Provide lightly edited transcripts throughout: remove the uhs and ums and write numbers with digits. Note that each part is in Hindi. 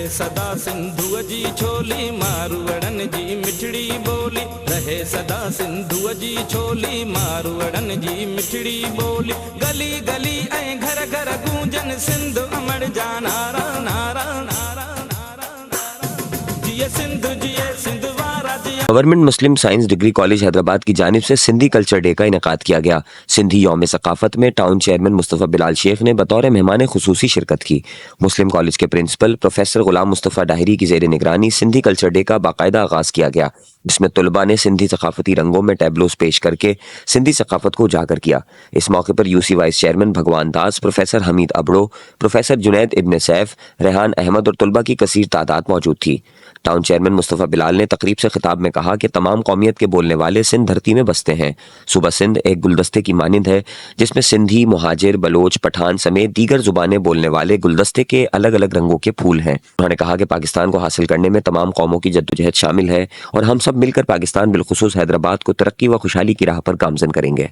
रहे सदा सिंधु जी छोली, मारवड़न जी मिठड़ी बोली। रहे सदा सिंधु जी छोली, मारवड़न जी मिठड़ी बोली। गली गली ऐं घर घर गूंजन सिंध अमर जा नारा नारा नारा नारा नारा। जिए सिंधु जिए सिंध वारा जिए। गवर्नमेंट मुस्लिम साइंस डिग्री कॉलेज हैदराबाद की जानिब से सिंधी कल्चर डे का इनेकाद किया गया। सिंधी यौम सकाफत में टाउन चेयरमैन मुस्तफ़ा बिलाल शेख ने बतौर मेहमान खुसूसी शिरकत की। मुस्लिम कॉलेज के प्रिंसिपल प्रोफेसर गुलाम मुस्तफ़ा डाहिरी की ज़ेर निगरानी सिंधी कल्चर डे का बाकायदा आगाज़ किया गया, जिसमें तलबा ने सिंधी सकाफती रंगों में टैबलोस पेश करके सिंधी सकाफत को उजागर किया। इस मौके पर यूसी वाइस चेयरमैन भगवान दास, प्रोफेसर हमीद अबड़ो, प्रोफेसर जुनैद इब्न सैफ, रेहान अहमद और तलबा की कसीर तादाद मौजूद थी। टाउन चेयरमैन मुस्तफ़ा बिलाल ने तकरीब से खिताब में कहा कि तमाम कौमियत के बोलने वाले सिंध धरती में बसते हैं। सूबा सिंध एक गुलदस्ते की मानिंद है, जिसमें सिंधी, मुहाजिर, बलोच, पठान समेत दीगर जुबानें बोलने वाले गुलदस्ते के अलग अलग रंगों के फूल हैं। उन्होंने कहा कि पाकिस्तान को हासिल करने में तमाम कौमों की जद्दोजहद शामिल है और हम सब मिलकर पाकिस्तान बिलखुसूस हैदराबाद को तरक्की व खुशहाली की राह पर गामजन करेंगे।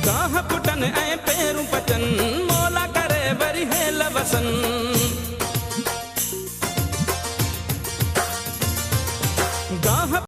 गाह पुटन ऐं पैरूं पचन